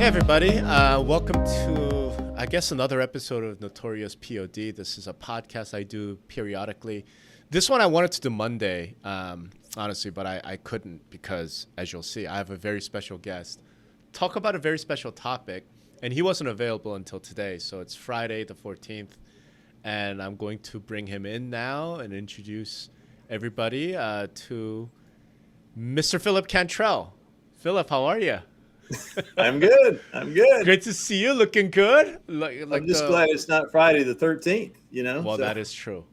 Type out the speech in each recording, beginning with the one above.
Everybody. Welcome to, I guess, another episode of Notorious POD. This is a podcast I do periodically. This one I wanted to do Monday, honestly, but I couldn't because, as you'll see, I have a very special guest. Talk about a very special topic, and he wasn't available until today, so it's Friday the 14th, and I'm going to bring him in now and introduce everybody to Mr. Phillip Cantrell. Phillip, how are you? I'm good. Great to see you. Looking good. I'm just glad it's not Friday the 13th, you know? Well, that is true.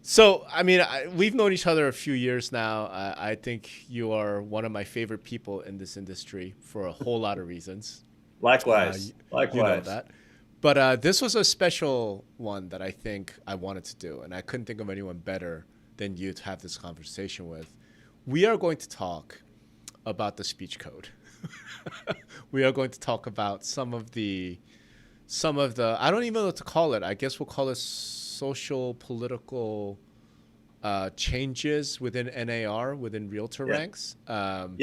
So, I mean, we've known each other a few years now. I think you are one of my favorite people in this industry for a whole lot of reasons. Likewise. You know that. But this was a special one that I think I wanted to do, and I couldn't think of anyone better than you to have this conversation with. We are going to talk about the speech code. We are going to talk about some of the I don't even know what to call it. I guess we'll call it social political changes within NAR, within realtor ranks. And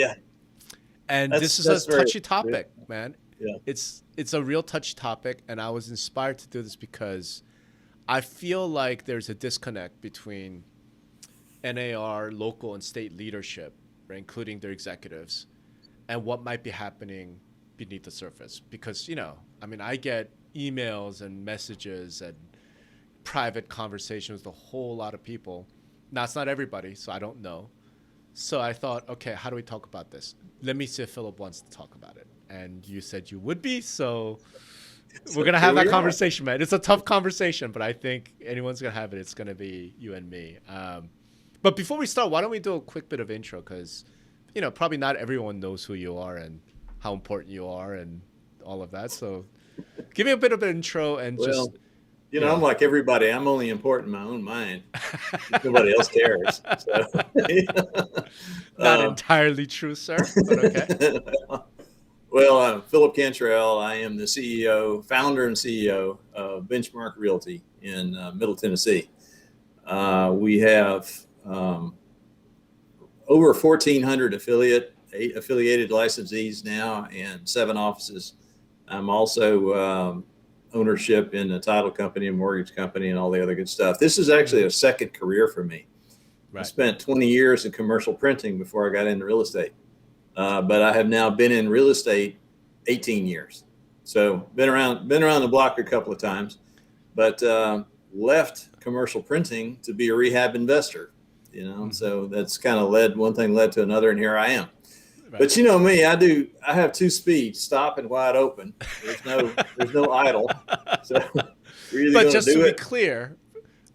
this is a touchy topic, man. Yeah. It's a real touchy topic, and I was inspired to do this because I feel like there's a disconnect between NAR, local and state leadership, right, including their executives, and what might be happening beneath the surface. Because, I get emails and messages and private conversations with a whole lot of people. Now, it's not everybody, so I don't know. So I thought, okay, how do we talk about this? Let me see if Phillip wants to talk about it. And you said you would be, so we're going to have that conversation, man. It's a tough conversation, but I think anyone's going to have it. It's going to be you and me. But before we start, why don't we do a quick bit of intro? Because, probably not everyone knows who you are and how important you are and all of that. So give me a bit of an intro and I'm like everybody. I'm only important in my own mind. Nobody else cares. So. Not entirely true, sir, but okay. Well, I'm Phillip Cantrell. I am the founder and CEO of Benchmark Realty in Middle Tennessee. We have over 1,400 affiliated licensees now and 7 offices. I'm also ownership in a title company, a mortgage company, and all the other good stuff. This is actually a second career for me. Right. I spent 20 years in commercial printing before I got into real estate. But I have now been in real estate 18 years. So been around the block a couple of times, but left commercial printing to be a rehab investor, so that's kind of one thing led to another, and here I am. Right. But you know me, I have 2 speeds: stop and wide open. There's no idle. So but just to be clear,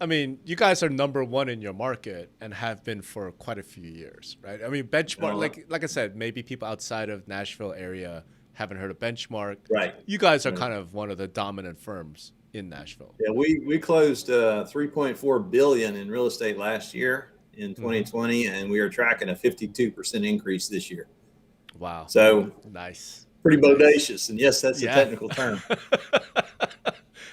I mean, you guys are number one in your market and have been for quite a few years, right? I mean, Benchmark, like I said, maybe people outside of Nashville area haven't heard of Benchmark. Right. You guys are kind of one of the dominant firms in Nashville. Yeah, we closed $3.4 billion in real estate last year in 2020, and we are tracking a 52% increase this year. Wow. So nice. Pretty bodacious, and yes, that's a technical term.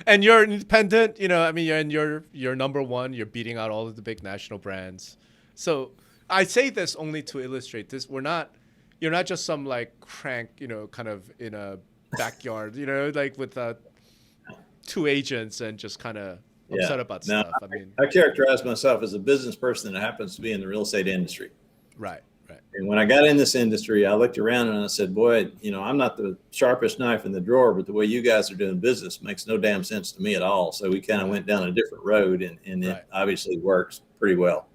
And you're independent, you're number one. You're beating out all of the big national brands. So I say this only to illustrate this. You're not just some like crank, kind of in a backyard, like with 2 agents and just kind of upset about stuff. I characterize myself as a business person that happens to be in the real estate industry. Right. And when I got in this industry, I looked around and I said, boy, I'm not the sharpest knife in the drawer, but the way you guys are doing business makes no damn sense to me at all. So we kind of went down a different road, and it obviously works pretty well.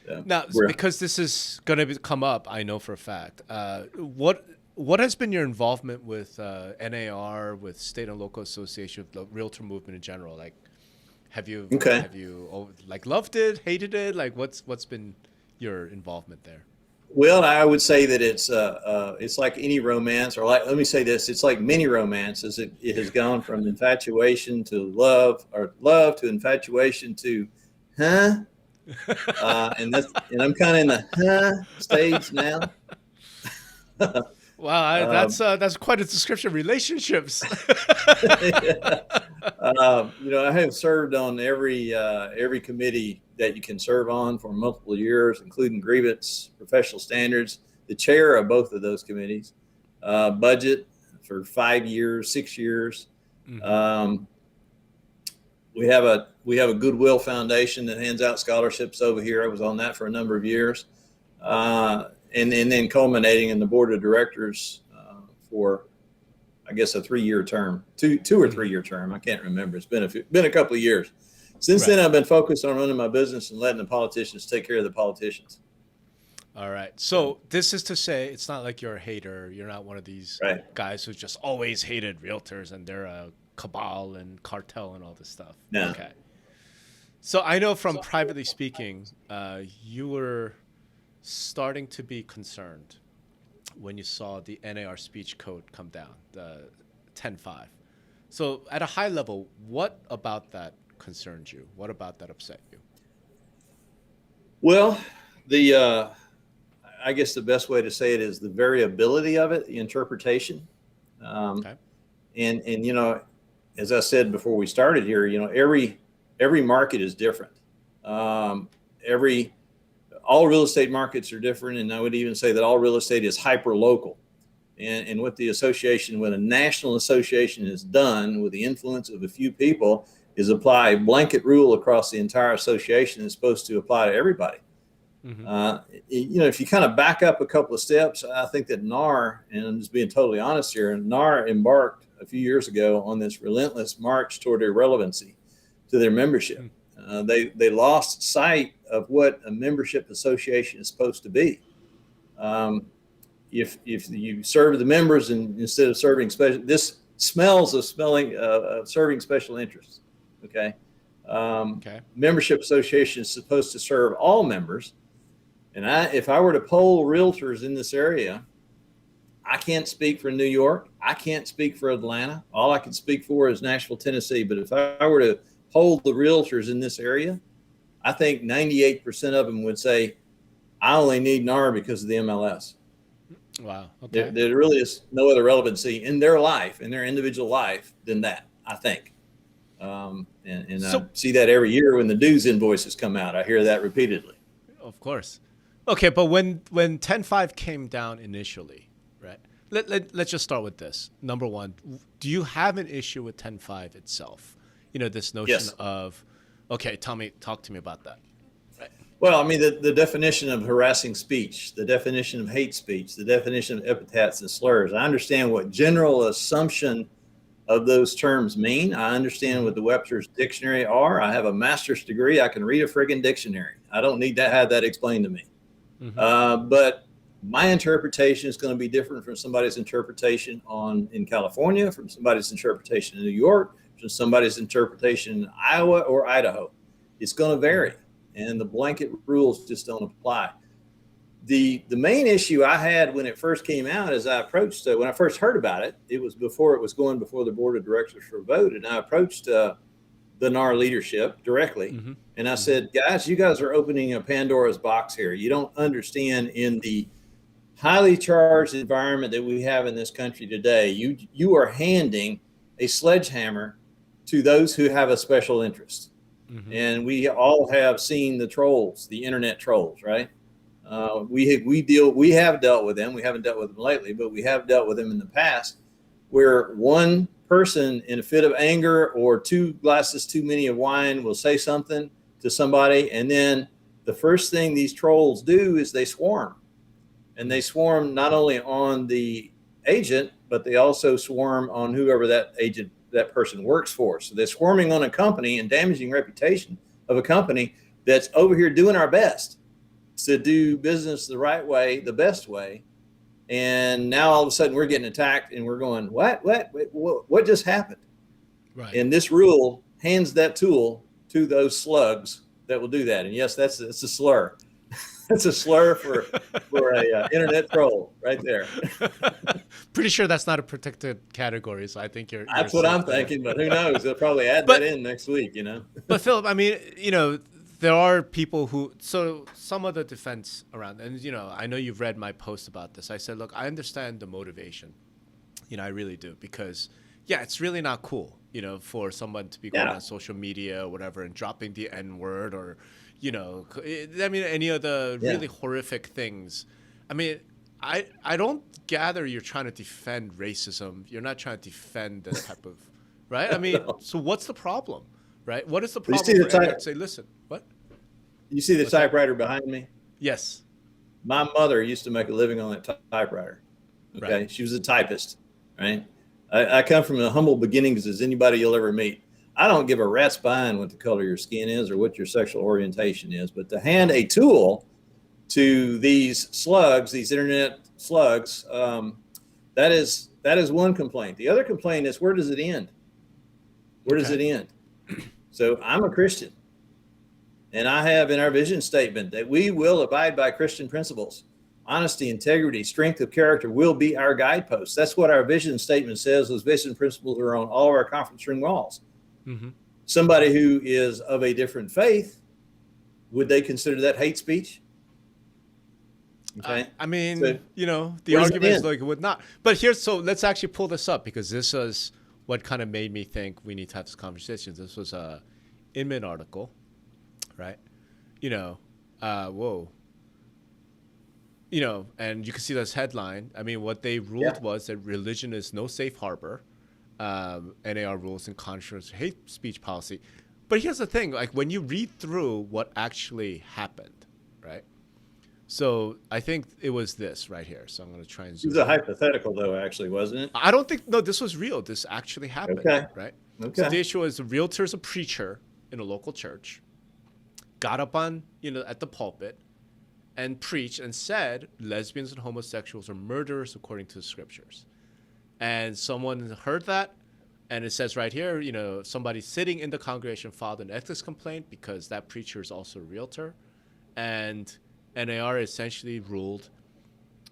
So now, because this is going to come up, I know for a fact. What has been your involvement with NAR, with state and local association, the realtor movement in general? Like, have you loved it, hated it? Like, what's been your involvement there? Well, I would say that it's like any romance, or let me say this: it's like many romances. It has gone from infatuation to love, or love to infatuation to, and I'm kind of in the stage now. Wow, that's quite a description of relationships. I have served on every committee that you can serve on for multiple years, including grievance, professional standards, the chair of both of those committees. Budget for 5 years, 6 years. Mm-hmm. We have a Goodwill Foundation that hands out scholarships over here. I was on that for a number of years, and then culminating in the board of directors for, I guess, a 3-year term, two or 3 year term. I can't remember. It's been a couple of years. Since then, I've been focused on running my business and letting the politicians take care of the politicians. All right. So this is to say, it's not like you're a hater. You're not one of these guys who just always hated realtors and they're a cabal and cartel and all this stuff. No. Okay. So I know from privately speaking, you were starting to be concerned when you saw the NAR Speech Code come down, the 10.5. So at a high level, what about that concerned you? What about that upset you? Well, I guess the best way to say it is the variability of it, the interpretation. And you know, as I said before we started here, you know, every market is different. All real estate markets are different, and I would even say that all real estate is hyper local. And what the association, what a national association has done with the influence of a few people, is apply a blanket rule across the entire association that's supposed to apply to everybody. Mm-hmm. You know, if you kind of back up a couple of steps, I think that NAR, and I'm just being totally honest here, NAR embarked a few years ago on this relentless march toward irrelevancy to their membership. They lost sight of what a membership association is supposed to be. If you serve the members and instead of serving special, this smells of serving special interests. Okay. Membership association is supposed to serve all members. And if I were to poll realtors in this area, I can't speak for New York. I can't speak for Atlanta. All I can speak for is Nashville, Tennessee. But if I were to poll the realtors in this area, I think 98% of them would say, I only need NAR because of the MLS. Wow. Okay. There really is no other relevancy in their life, in their individual life, than that, I think. I see that every year when the dues invoices come out. I hear that repeatedly. Of course. Okay, but when 10.5 came down initially, right? Let's just start with this. Number one, do you have an issue with 10.5 itself? You know, this notion of, okay, talk to me about that. Right. Well, I mean, the definition of harassing speech, the definition of hate speech, the definition of epithets and slurs. I understand what general assumption of those terms mean. I understand what the Webster's dictionary are. I have a master's degree. I can read a friggin' dictionary. I don't need to have that explained to me. Mm-hmm. But my interpretation is going to be different from somebody's interpretation in California, from somebody's interpretation in New York, from somebody's interpretation in Iowa or Idaho. It's going to vary, and the blanket rules just don't apply. The main issue I had when it first came out is when I first heard about it, it was before it was going before the board of directors for a vote, and I approached the NAR leadership directly. Mm-hmm. And I said, guys, you guys are opening a Pandora's box here. You don't understand, in the highly charged environment that we have in this country today, you are handing a sledgehammer to those who have a special interest. Mm-hmm. And we all have seen the trolls, the internet trolls, right? We have dealt with them. We haven't dealt with them lately, but we have dealt with them in the past, where one person in a fit of anger or 2 glasses too many of wine will say something to somebody, and then the first thing these trolls do is they swarm. And they swarm not only on the agent, but they also swarm on whoever that person works for. So they're swarming on a company and damaging reputation of a company that's over here doing our best to do business the right way, the best way. And now all of a sudden we're getting attacked, and we're going, what just happened? Right. And this rule hands that tool to those slugs that will do that. And yes, it's a slur. It's a slur for a internet troll right there. Pretty sure that's not a protected category, so I think that's what I'm thinking, but who knows? They'll probably add that in next week, you know. But Phillip, I mean, you know, there are people so some of the defense around, and, you know, I know you've read my post about this. I said, look, I understand the motivation. You know, I really do, because, yeah, it's really not cool, you know, for someone to be going on social media or whatever and dropping the N-word or, you know, I mean, any of the really horrific things. I mean, I don't gather you're trying to defend racism. You're not trying to defend this type of, right? I mean, No. so what's the problem, right? What is the You problem see the for NAR type, to say, listen, what? you see the What's that? typewriter behind me? Yes. My mother used to make a living on that typewriter. Okay. Right. She was a typist, right? I come from the humble beginnings as anybody you'll ever meet. I don't give a rat's behind what the color of your skin is or what your sexual orientation is, but to hand a tool to these slugs, these internet slugs, that is one complaint. The other complaint is, where does it end? Where does it end? So I'm a Christian, and I have in our vision statement that we will abide by Christian principles. Honesty, integrity, strength of character will be our guideposts. That's what our vision statement says. Those vision principles are on all of our conference room walls. Mm-hmm. Somebody who is of a different faith, would they consider that hate speech? Okay. I mean, So, the where's it argument is end? like it would not. But so let's actually pull this up, because this is what kind of made me think we need to have this conversation. This was a Inman article, right? Whoa. And you can see this headline. I mean, what they ruled was that religion is no safe harbor. NAR rules in contrast to hate speech policy. But here's the thing, like when you read through what actually happened, right? So I think it was this right here. So I'm going to try and It zoom was a in. hypothetical, though, actually, wasn't it? I don't think, no, this was real. This actually happened, Okay. right? Okay. So the issue is the realtor's a preacher in a local church, got up on, at the pulpit and preached and said lesbians and homosexuals are murderers according to the scriptures. And someone heard that, and it says right here, somebody sitting in the congregation filed an ethics complaint because that preacher is also a realtor. And NAR essentially ruled,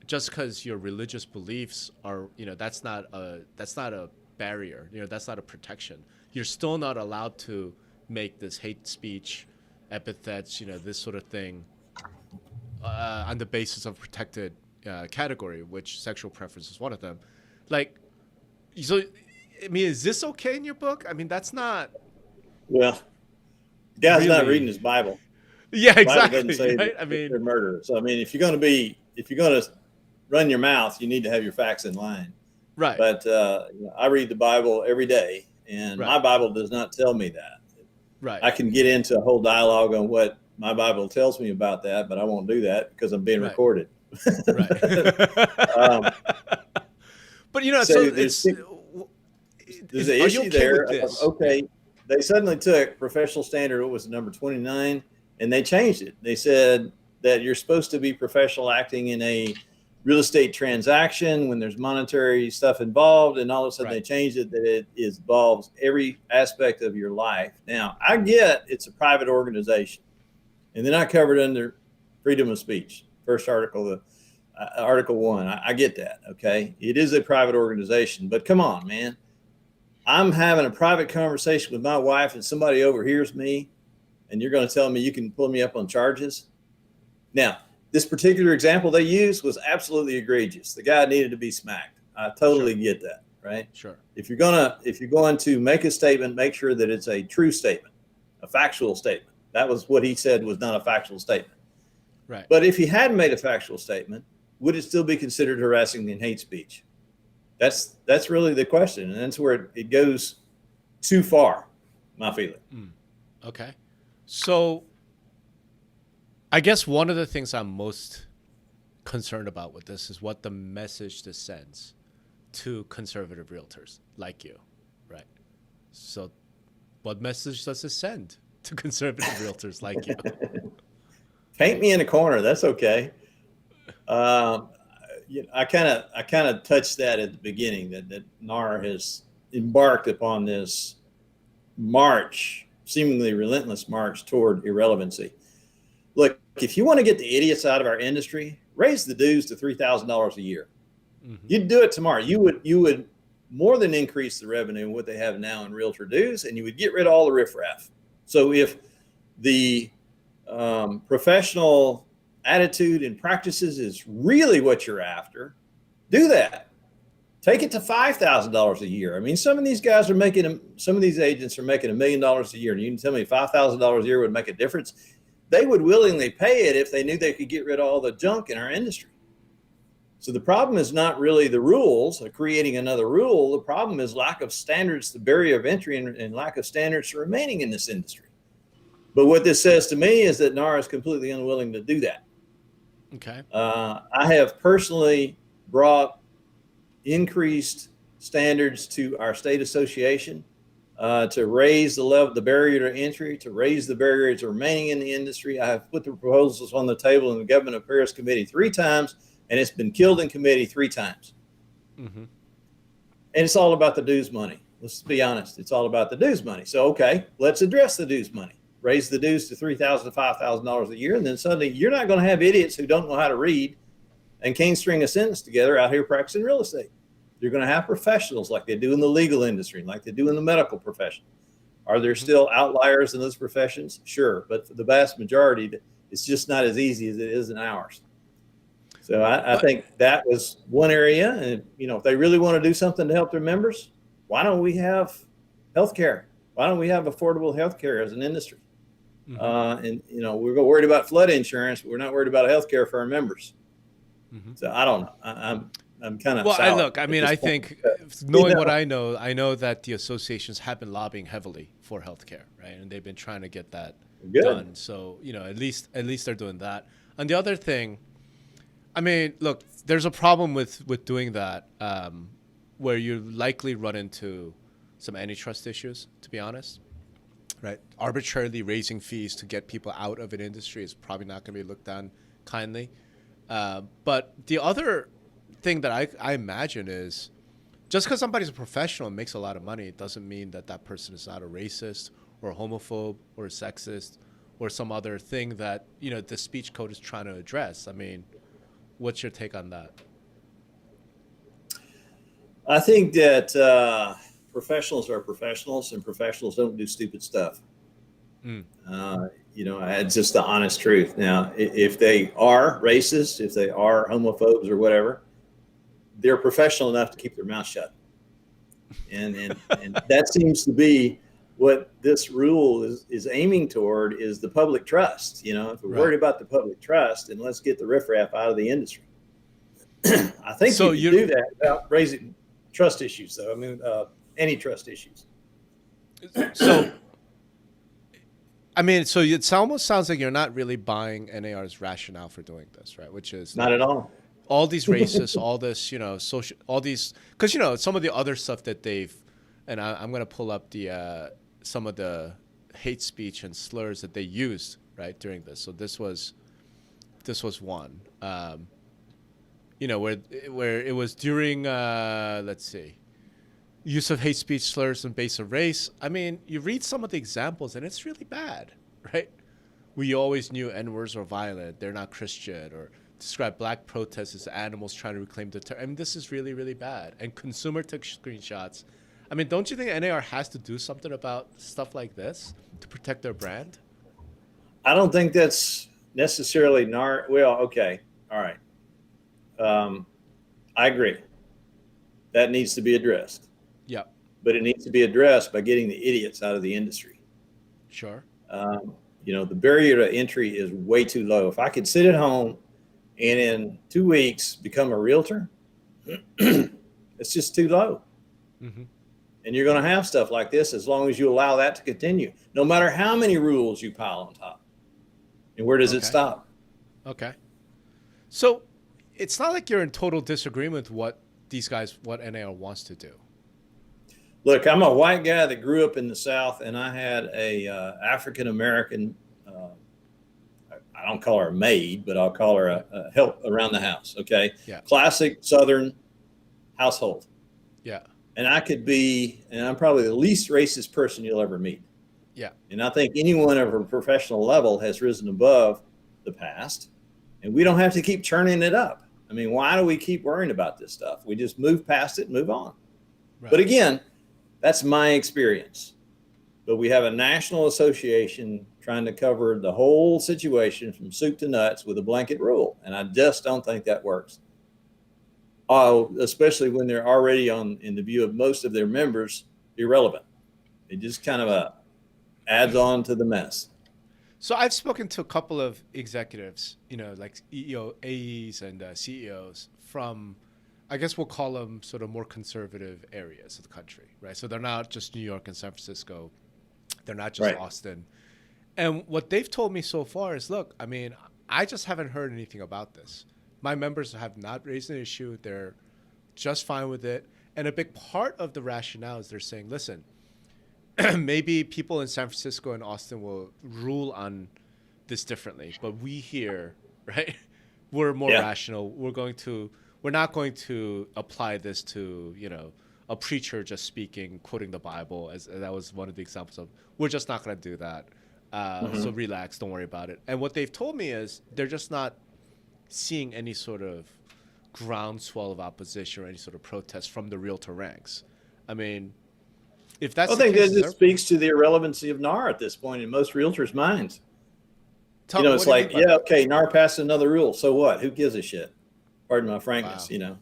just because your religious beliefs are, that's not a barrier, that's not a protection. You're still not allowed to make this hate speech, epithets, this sort of thing, on the basis of protected category, which sexual preference is one of them. Like, so, I mean, is this okay in your book? I mean, that's not. Well, the guy's not Really? reading his Bible. Yeah, The Bible exactly. doesn't say Right? that I mean, they're murderers. So I mean, if you're going to run your mouth, you need to have your facts in line. right. But I read the Bible every day, and Right. my Bible does not tell me that. Right. I can get into a whole dialogue on what my Bible tells me about that, but I won't do that because I'm being Right. recorded. Right. But So it's. there's an Are you issue okay there. with this? Okay, they suddenly took professional standard, what was it, number 29, and they changed it. They said that you're supposed to be professional acting in a real estate transaction when there's monetary stuff involved, and all of a sudden Right. they changed it that it involves every aspect of your life. Now, I get it's a private organization, and they're not covered under freedom of speech. First article, Article 1. I get that, okay? It is a private organization, but come on, man. I'm having a private conversation with my wife and somebody overhears me, and you're going to tell me you can pull me up on charges? Now, this particular example they used was absolutely egregious. The guy needed to be smacked. I totally get that, right? Sure. If you're going to make a statement, make sure that it's a true statement, a factual statement. That was what he said was not a factual statement. Right. But if he hadn't made a factual statement, would it still be considered harassing and hate speech? That's really the question, and that's where it goes too far, my feeling. Okay. So I guess one of the things I'm most concerned about with this is what the message this sends to conservative realtors like you, right? So what message does it send to conservative realtors like you? Paint me in a corner. That's okay. I kind of touched that at the beginning that NAR has embarked upon this march, seemingly relentless march toward irrelevancy. Look, if you want to get the idiots out of our industry, raise the dues to $3,000 a year. Mm-hmm. You'd do it tomorrow. You would more than increase the revenue in what they have now in realtor dues, and you would get rid of all the riffraff. So if the professional attitude and practices is really what you're after, do that. Take it to $5,000 a year. I mean, some of these agents are making $1 million a year. And you can tell me $5,000 a year would make a difference? They would willingly pay it if they knew they could get rid of all the junk in our industry. So the problem is not really the rules or creating another rule. The problem is lack of standards, the barrier of entry, and lack of standards remaining in this industry. But what this says to me is that NAR is completely unwilling to do that. Okay. I have personally brought increased standards to our state association to raise the level, the barrier to entry, to raise the barriers remaining in the industry. I have put the proposals on the table in the Government Affairs Committee 3 times, and it's been killed in committee 3 times. Mm-hmm. And it's all about the dues money. Let's be honest. It's all about the dues money. So, okay, let's address the dues money. Raise the dues to $3,000 to $5,000 a year. And then suddenly you're not going to have idiots who don't know how to read and can't string a sentence together out here practicing real estate. You're going to have professionals like they do in the legal industry, like they do in the medical profession. Are there still outliers in those professions? Sure. But for the vast majority, it's just not as easy as it is in ours. So I think that was one area. And, if they really want to do something to help their members, why don't we have healthcare? Why don't we have affordable healthcare as an industry? Mm-hmm. And we're worried about flood insurance, but we're not worried about healthcare for our members. Mm-hmm. So I don't know. I'm kind of I think knowing what I know that the associations have been lobbying heavily for healthcare, right? And they've been trying to get that done. So at least they're doing that. And the other thing, look, there's a problem with doing that, where you likely run into some antitrust issues, to be honest, right? Arbitrarily raising fees to get people out of an industry is probably not going to be looked on kindly. But the other thing that I imagine is just because somebody's a professional and makes a lot of money, it doesn't mean that person is not a racist or a homophobe or a sexist or some other thing that, the speech code is trying to address. What's your take on that? I think that professionals are professionals, and professionals don't do stupid stuff. It's just the honest truth. Now, if they are racist, if they are homophobes or whatever, they're professional enough to keep their mouth shut. And that seems to be what this rule is aiming toward, is the public trust. If we're worried about the public trust, then let's get the riffraff out of the industry. I think you can do that without raising trust issues, though. Antitrust issues. So it almost sounds like you're not really buying NAR's rationale for doing this, right? Which is not at all. All these racists, all this, social, all these, because some of the other stuff that they've, and I'm going to pull up the some of the hate speech and slurs that they used right during this. So this was one, where it was during let's see, use of hate speech, slurs, and base of race. You read some of the examples and it's really bad, right? We always knew N-words are violent. They're not Christian, or describe black protests as animals trying to reclaim the term. This is really, really bad. And consumer took screenshots. Don't you think NAR has to do something about stuff like this to protect their brand? I don't think that's necessarily NAR. Well, okay. All right. I agree. That needs to be addressed. Yeah. But it needs to be addressed by getting the idiots out of the industry. Sure. The barrier to entry is way too low. If I could sit at home and in 2 weeks become a realtor, it's just too low. Mm-hmm. And you're going to have stuff like this as long as you allow that to continue, no matter how many rules you pile on top. And where does it stop? Okay. So it's not like you're in total disagreement with what NAR wants to do. Look, I'm a white guy that grew up in the South, and I had a African-American, I don't call her a maid, but I'll call her a help around the house, okay? Yeah. Classic Southern household. Yeah. And I'm probably the least racist person you'll ever meet. Yeah. And I think anyone of a professional level has risen above the past, and we don't have to keep churning it up. Why do we keep worrying about this stuff? We just move past it and move on. Right. But again, that's my experience. But we have a national association trying to cover the whole situation from soup to nuts with a blanket rule. And I just don't think that works. Especially when they're already in the view of most of their members, irrelevant. It just kind of adds on to the mess. So I've spoken to a couple of executives, like AEs and CEOs from, I guess we'll call them sort of more conservative areas of the country, right? So they're not just New York and San Francisco. They're not just Right. Austin. And what they've told me so far is, look, I mean, I just haven't heard anything about this. My members have not raised an issue. They're just fine with it. And a big part of the rationale is they're saying, listen, maybe people in San Francisco and Austin will rule on this differently, but we here, right, we're more rational. We're not going to apply this to, a preacher just speaking, quoting the Bible, as that was one of the examples of, we're just not going to do that. So relax, don't worry about it. And what they've told me is they're just not seeing any sort of groundswell of opposition or any sort of protest from the realtor ranks. I mean, if that's I think that just speaks to the irrelevancy of NAR at this point in most realtors' minds. It's like, yeah, okay, NAR passed another rule. So what? Who gives a shit? Pardon my frankness, So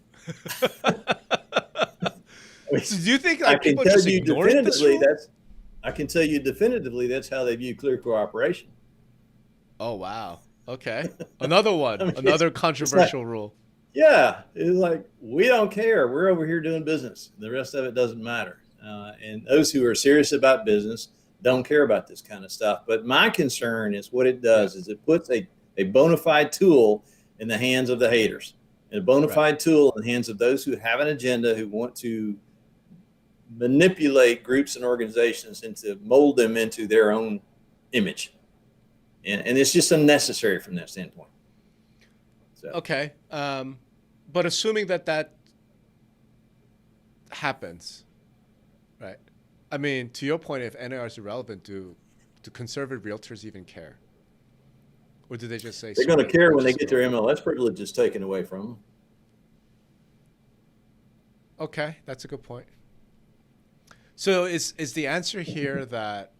do you think I can people tell just you ignoring this definitively rule? I can tell you definitively that's how they view clear cooperation. Oh, wow. Okay. Another one. I mean, another it's controversial rule. Yeah, it's like, we don't care. We're over here doing business. The rest of it doesn't matter. And those who are serious about business don't care about this kind of stuff. But my concern is what it does is it puts a bona fide tool in the hands of the haters, and a bona fide tool in the hands of those who have an agenda, who want to manipulate groups and organizations and to mold them into their own image. And it's just unnecessary from that standpoint. So. Okay. But assuming that happens, right? I mean, to your point, if NAR is irrelevant, do conservative realtors even care? Or do they just say... They're going to care when they get their MLS privileges taken away from them. Okay, that's a good point. So is the answer here that...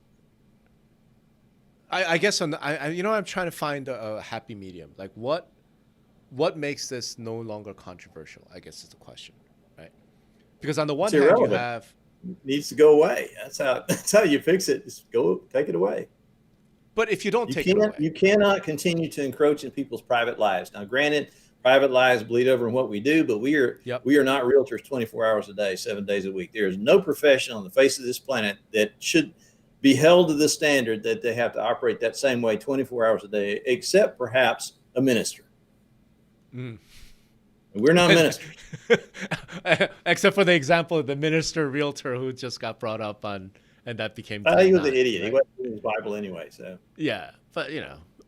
I guess I'm trying to find a happy medium. Like what makes this no longer controversial, I guess is the question, right? Because on the one hand, you have... It needs to go away. That's how you fix it. Just take it away. But if you don't take it away... You cannot continue to encroach in people's private lives. Now, granted, private lives bleed over in what we do, but we are not realtors 24 hours a day, 7 days a week. There is no profession on the face of this planet that should be held to the standard that they have to operate that same way 24 hours a day, except perhaps a minister. We're not ministers. Except for the example of the minister realtor who just got brought up on, and that became... he was an idiot. Right? He wasn't reading his Bible anyway, so... Yeah, but,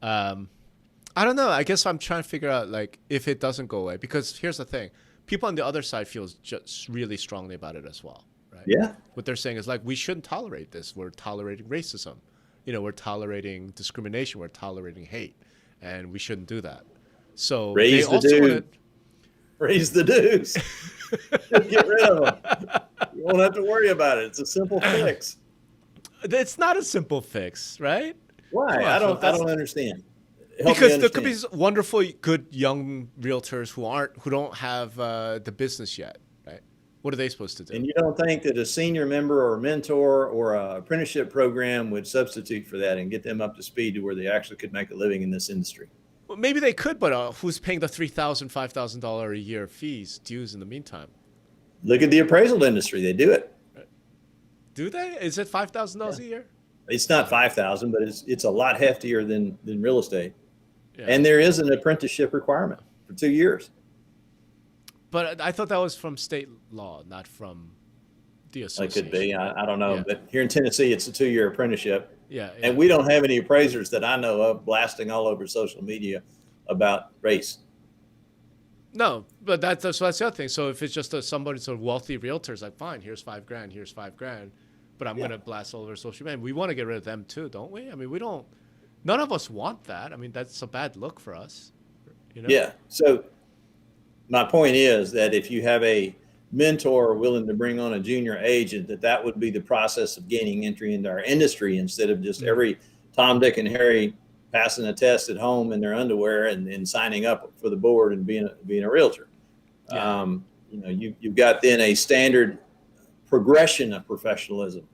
I don't know. I guess I'm trying to figure out, like, if it doesn't go away. Because here's the thing. People on the other side feel just really strongly about it as well, right? Yeah. What they're saying is, like, we shouldn't tolerate this. We're tolerating racism. We're tolerating discrimination. We're tolerating hate. And we shouldn't do that. So raise the dues. Raise the dues. Get rid of them. You won't have to worry about it. It's a simple fix. It's not a simple fix, right? Why? I don't understand. Because there could be wonderful, good young realtors who don't have the business yet, right? What are they supposed to do? And you don't think that a senior member or a mentor or a apprenticeship program would substitute for that and get them up to speed to where they actually could make a living in this industry? Well, maybe they could, but who's paying the $3,000, $5,000 a year dues in the meantime? Look at the appraisal industry; they do it. Do they? Is it $5,000 a year? It's not 5,000, but it's a lot heftier than real estate. Yeah. And there is an apprenticeship requirement for 2 years. But I thought that was from state law, not from the association. It could be. I don't know. Yeah. But here in Tennessee, it's a 2-year apprenticeship. Yeah. And we don't have any appraisers that I know of blasting all over social media about race. No, but that's the other thing. So if it's just somebody sort of wealthy realtor, like, fine, here's $5,000, here's $5,000, but I'm going to blast all over social media. We want to get rid of them too, don't we? I mean, none of us want that. I mean, that's a bad look for us. Yeah. So my point is that if you have a mentor willing to bring on a junior agent, that would be the process of gaining entry into our industry instead of just every Tom, Dick, and Harry passing a test at home in their underwear and signing up for the board and being a realtor. Yeah. You've got then a standard progression of professionalism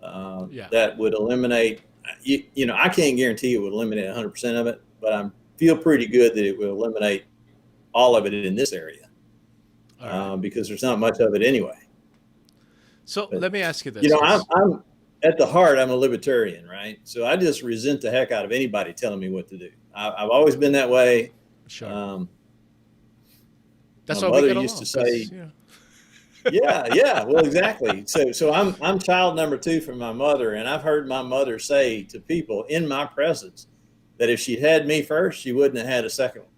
that would eliminate. I can't guarantee it would eliminate 100% of it, but I feel pretty good that it will eliminate all of it in this area. All right. because there's not much of it anyway. So But, let me ask you this. you know, I'm at the heart, I'm a libertarian, right? So I just resent the heck out of anybody telling me what to do. I've always been that way. Sure. My That's why we mother get used along. to say, You know. yeah, well, exactly. So I'm child number 2 from my mother, and I've heard my mother say to people in my presence that if she'd had me first, she wouldn't have had a second one.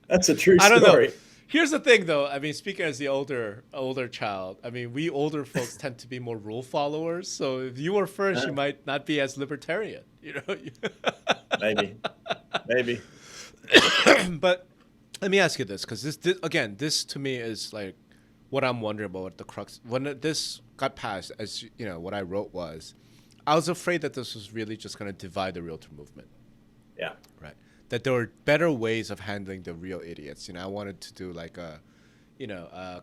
That's a true I don't know. story. Here's the thing, though. I mean, speaking as the older child, I mean, we older folks tend to be more rule followers. So if you were first, you might not be as libertarian. You know. Maybe. But let me ask you this, because this to me is like what I'm wondering about the crux. When this got passed, as you know, what I wrote was, I was afraid that this was really just going to divide the realtor movement. Yeah. Right. That there were better ways of handling the real idiots. You know, I wanted to do like a,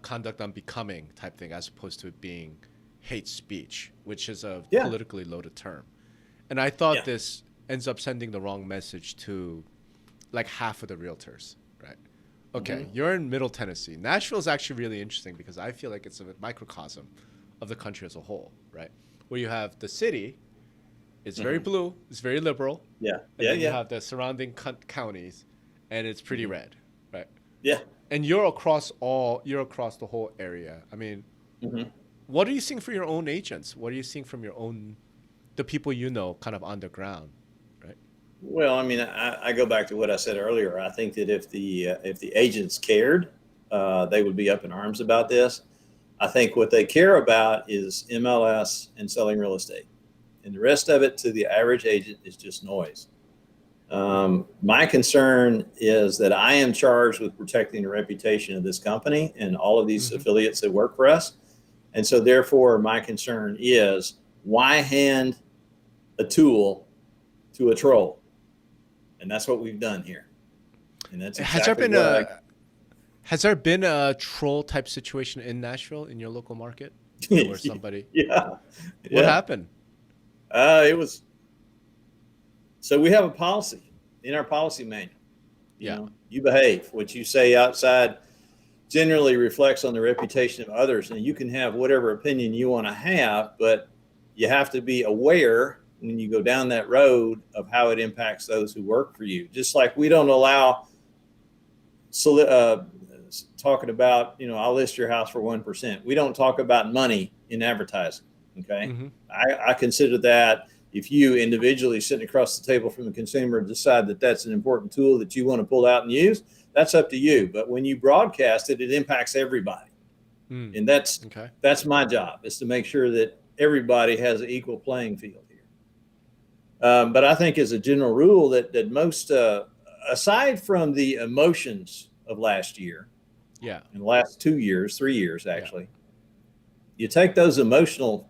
conduct unbecoming type thing, as opposed to it being hate speech, which is a politically loaded term. And I thought this ends up sending the wrong message to like half of the realtors, right? Okay, you're in Middle Tennessee. Nashville is actually really interesting because I feel like it's a microcosm of the country as a whole, right? Where you have the city, it's very blue, it's very liberal. Yeah. And then you have the surrounding counties, and it's pretty red, right? Yeah. And you're across the whole area. I mean, what are you seeing for your own agents? What are you seeing from the people you know, kind of on the ground, right? Well, I mean, I go back to what I said earlier. I think that if the agents cared, they would be up in arms about this. I think what they care about is MLS and selling real estate, and the rest of it to the average agent is just noise. My concern is that I am charged with protecting the reputation of this company and all of these affiliates that work for us, and so therefore my concern is, why hand a tool to a troll? And that's what we've done here. And that's exactly Has there been a troll type situation in Nashville, in your local market, where somebody? What happened? So we have a policy in our policy manual. You know, you behave. What you say outside generally reflects on the reputation of others, and you can have whatever opinion you want to have, but you have to be aware when you go down that road of how it impacts those who work for you. Just like we don't allow talking about, I'll list your house for 1%. We don't talk about money in advertising. Okay. I consider that, if you individually sitting across the table from the consumer decide that that's an important tool that you want to pull out and use, that's up to you. But when you broadcast it, it impacts everybody. And that's my job, is to make sure that everybody has an equal playing field here. But I think as a general rule that most, aside from the emotions of last year, in the last 2 years, 3 years, actually, you take those emotional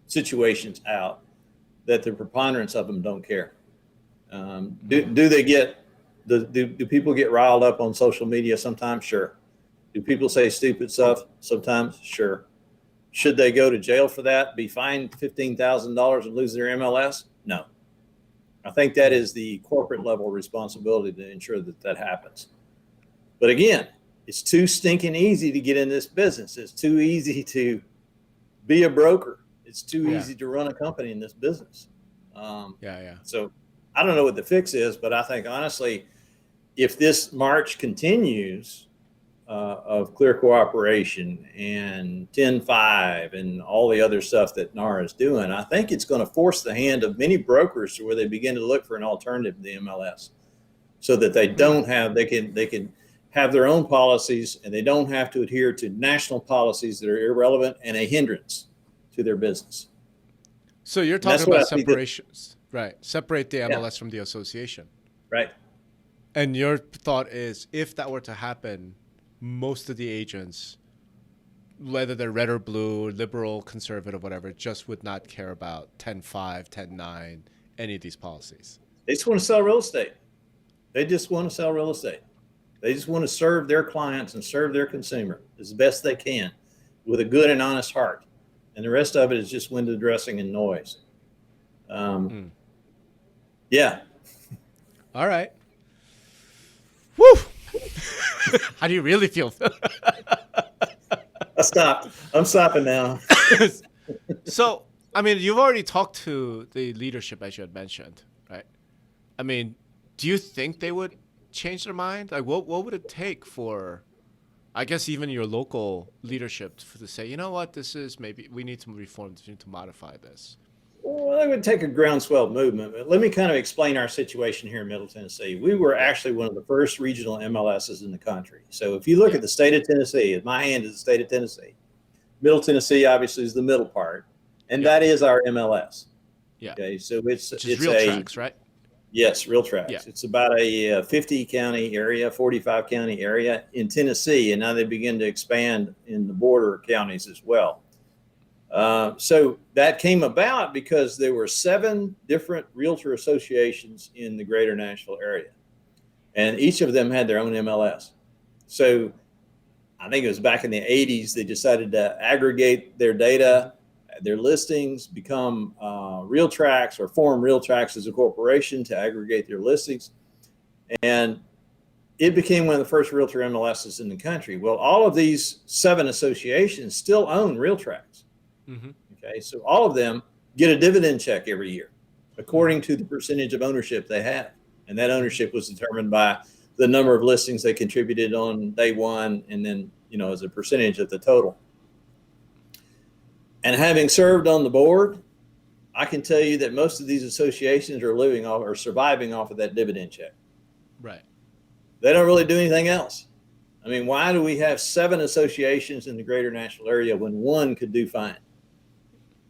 situations out, that the preponderance of them don't care. Do people get riled up on social media sometimes? Sure. Do people say stupid stuff sometimes? Sure. Should they go to jail for that, be fined $15,000 and lose their MLS? No. I think that is the corporate level responsibility to ensure that that happens. But again, it's too stinking easy to get in this business. It's too easy to be a broker. It's too easy to run a company in this business. So I don't know what the fix is, but I think honestly, if this march continues of clear cooperation and 10-5 and all the other stuff that NAR is doing, I think it's going to force the hand of many brokers to where they begin to look for an alternative to the MLS, so that they don't have, they can have their own policies, and they don't have to adhere to national policies that are irrelevant and a hindrance to their business. So you're talking about separations, right? Separate the MLS from the association. Right. And your thought is, if that were to happen, most of the agents, whether they're red or blue, liberal, conservative, whatever, just would not care about 10-5, 10-9, any of these policies. They just want to sell real estate. They just want to sell real estate. They just want to serve their clients and serve their consumer as best they can with a good and honest heart. And the rest of it is just window dressing and noise. All right. Woo! How do you really feel? I stopped. I'm stopping now. So, I mean, you've already talked to the leadership, as you had mentioned, right? I mean, do you think they would change their mind? Like, what would it take for, I guess, even your local leadership to say, you know what, this is maybe we need to reform, we need to modify this? Well, it would take a groundswell movement. But let me kind of explain our situation here in Middle Tennessee. We were actually one of the first regional MLSs in the country. So if you look at the state of Tennessee, at my end is the state of Tennessee. Middle Tennessee obviously is the middle part, and that is our MLS. Yeah. Okay, so it's Realtracks, right? Yes, Realtracks. Yeah. It's about a 50 county area, 45 county area in Tennessee, and now they begin to expand in the border counties as well. So that came about because there were 7 different realtor associations in the greater Nashville area, and each of them had their own MLS. So I think it was back in the 80s, they decided to aggregate their data, their listings, become Realtracks, or form Realtracks as a corporation to aggregate their listings. And it became one of the first realtor MLSs in the country. Well, all of these 7 associations still own Realtracks. Mm-hmm. Okay, so all of them get a dividend check every year according to the percentage of ownership they have. And that ownership was determined by the number of listings they contributed on day one, and then, as a percentage of the total. And having served on the board, I can tell you that most of these associations are living off or surviving off of that dividend check. Right. They don't really do anything else. I mean, why do we have 7 associations in the greater Nashville area when one could do fine?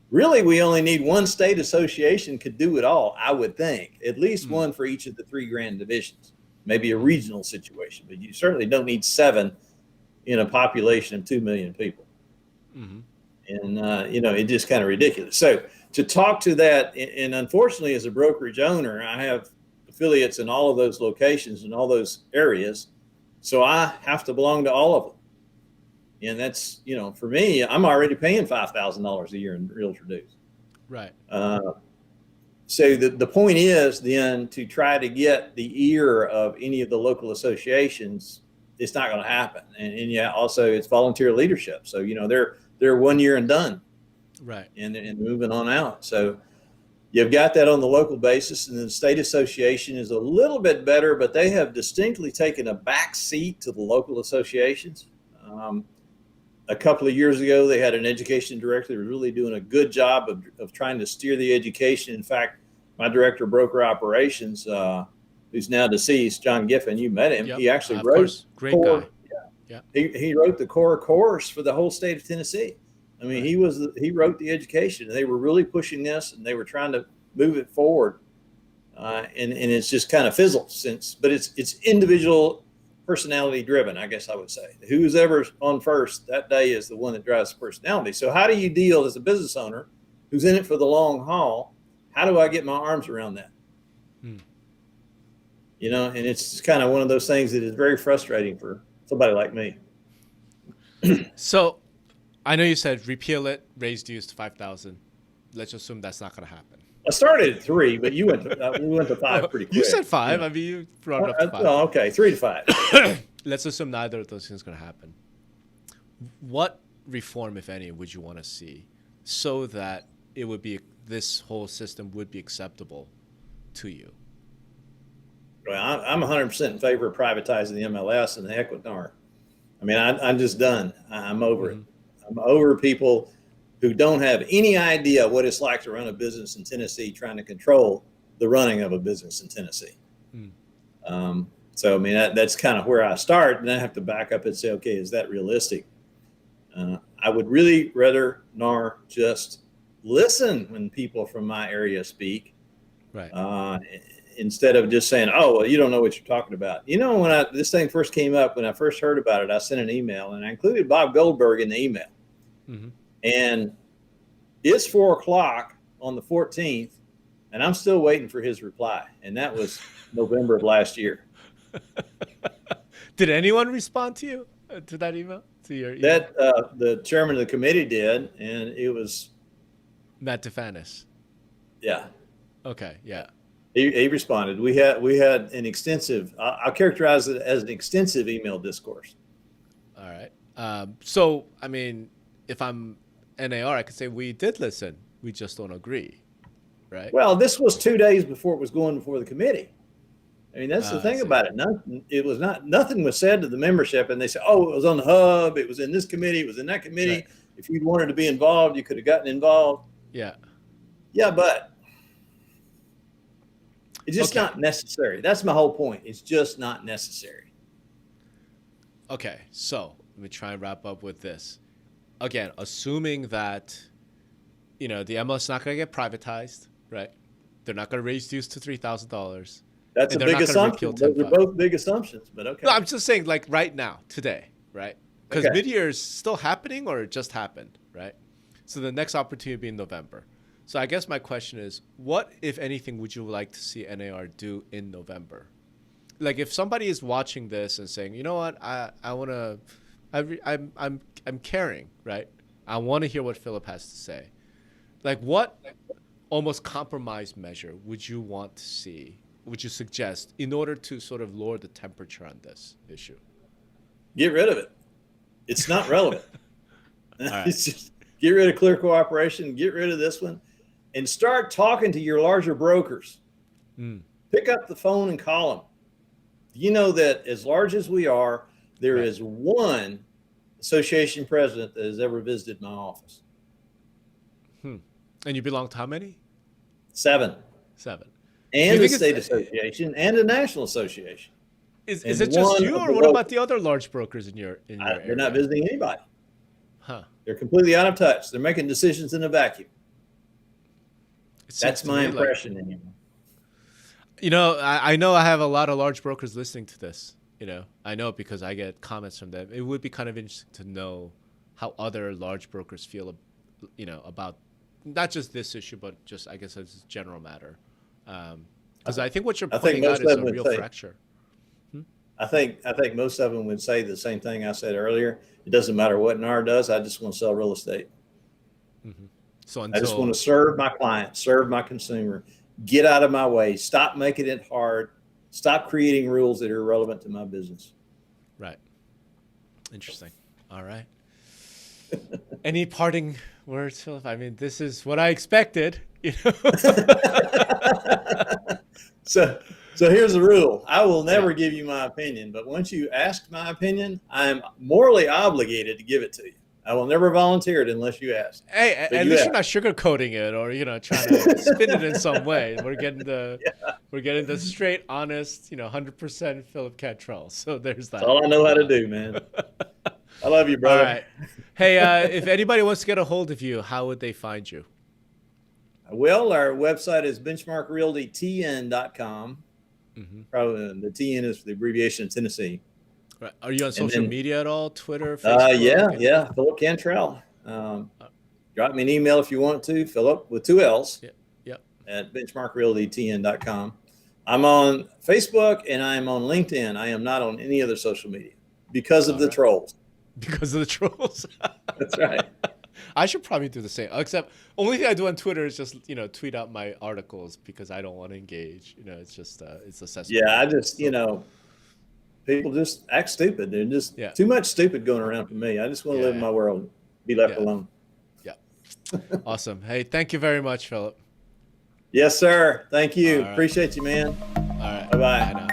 Really, we only need one state association could do it all, I would think. At least one for each of the 3 grand divisions. Maybe a regional situation, but you certainly don't need 7 in a population of 2 million people. Mm-hmm. And, it's just kind of ridiculous. So to talk to that, and unfortunately, as a brokerage owner, I have affiliates in all of those locations and all those areas. So I have to belong to all of them. And that's, for me, I'm already paying $5,000 a year in realtor dues. Right. So the point is then to try to get the ear of any of the local associations, it's not going to happen. And yeah, also it's volunteer leadership. So, they're 1 year and done. Right. And moving on out. So you've got that on the local basis, and the state association is a little bit better, but they have distinctly taken a back seat to the local associations. A couple of years ago, they had an education director who was really doing a good job of trying to steer the education. In fact, my director of broker operations, who's now deceased, John Giffen, you met him. Yep. He actually wrote great guy. Yeah. He wrote the core course for the whole state of Tennessee. I mean, right. He wrote the education, and they were really pushing this, and they were trying to move it forward. And it's just kind of fizzled but it's individual personality driven, I guess I would say. Who's ever on first that day is the one that drives the personality. So how do you deal as a business owner who's in it for the long haul? How do I get my arms around that? And it's kind of one of those things that is very frustrating for somebody like me. So I know you said repeal it, raise dues to 5,000. Let's assume that's not going to happen. I started at 3, but we went to 5 pretty quick. You said 5. I mean, you brought it up to 5. Oh, okay, 3 to 5. Let's assume neither of those things are going to happen. What reform, if any, would you want to see so that this whole system would be acceptable to you? Well, I'm 100% in favor of privatizing the MLS and the heck with NAR. I mean, I'm just done. I'm over it. I'm over people who don't have any idea what it's like to run a business in Tennessee, trying to control the running of a business in Tennessee. So, I mean, that's kind of where I start, and I have to back up and say, okay, is that realistic? I would really rather NAR just listen when people from my area speak, right? Instead of just saying, oh, well, you don't know what you're talking about. When this thing first came up, when I first heard about it, I sent an email, and I included Bob Goldberg in the email. Mm-hmm. And it's 4:00 on the 14th, and I'm still waiting for his reply. And that was November of last year. Did anyone respond to you, to that email? To your email? That the chairman of the committee did, and it was Matt Defanis. Yeah. Okay. Yeah. He responded. We had an extensive. I'll characterize it as an extensive email discourse. All right. So I mean, if I'm NAR, I could say we did listen. We just don't agree, right? Well, this was 2 days before it was going before the committee. I mean, that's the thing about it. Nothing was said to the membership, and they said, "Oh, it was on the hub. It was in this committee. It was in that committee. Right. If you wanted to be involved, you could have gotten involved." Yeah. Yeah, but it's just not necessary. That's my whole point. It's just not necessary. Okay, so let me try and wrap up with this. Again, assuming that, the MLS is not going to get privatized, right? They're not going to raise dues to $3,000. That's a big assumption. Those are both big assumptions, but okay. No, I'm just saying, like right now, today, right? Because mid-year is still happening, or it just happened, right? So the next opportunity will be in November. So I guess my question is, what, if anything, would you like to see NAR do in November? Like, if somebody is watching this and saying, you know what, I want to, I'm caring, right? I want to hear what Phillip has to say. Like, what almost compromise measure would you want to see? Would you suggest in order to sort of lower the temperature on this issue? Get rid of it. It's not relevant. Right. It's just get rid of clear cooperation. Get rid of this one, and start talking to your larger brokers. Pick up the phone and call them. You know that as large as we are, there is one association president that has ever visited my office. And you belong to how many? 7. And the state association and the national association. Is it just you, or what about the other large brokers in your area? They're not visiting anybody. Huh. They're completely out of touch. They're making decisions in a vacuum. That's my impression anyway. I know I have a lot of large brokers listening to this. I know because I get comments from them. It would be kind of interesting to know how other large brokers feel, about not just this issue, but just, I guess, as a general matter. Because I think what you're pointing out is a real fracture. I think most of them would say the same thing I said earlier. It doesn't matter what NAR does. I just want to sell real estate. So I just want to serve my client, serve my consumer, get out of my way, stop making it hard, stop creating rules that are irrelevant to my business. Right. Interesting. All right. Any parting words, Phillip? I mean, this is what I expected. So here's the rule. I will never give you my opinion, but once you ask my opinion, I'm morally obligated to give it to you. I will never volunteer it unless you ask. Hey, at least you're not sugarcoating it or trying to spin it in some way. We're getting the straight, honest, 100% Phillip Cantrell. So there's that. That's all I know how to do, man. I love you, brother. All right. Hey, if anybody wants to get a hold of you, how would they find you? Well, our website is benchmarkrealtytn.com. Probably the TN is the abbreviation of Tennessee. Right. Are you on social media at all? Twitter, Facebook? Yeah. Phillip Cantrell. Drop me an email if you want to. Phillip with 2 L's. Yep. At benchmarkrealtytn.com. I'm on Facebook and I'm on LinkedIn. I am not on any other social media because of the trolls. Because of the trolls. That's right. I should probably do the same. Except only thing I do on Twitter is just tweet out my articles because I don't want to engage. It's just it's assessment. Yeah, I just people just act stupid. They're just too much stupid going around for me. I just want to live in my world, be left alone. Yeah. Awesome. Hey, thank you very much, Phillip. Yes, sir. Thank you. Right. Appreciate you, man. All right. Bye-bye. Bye now.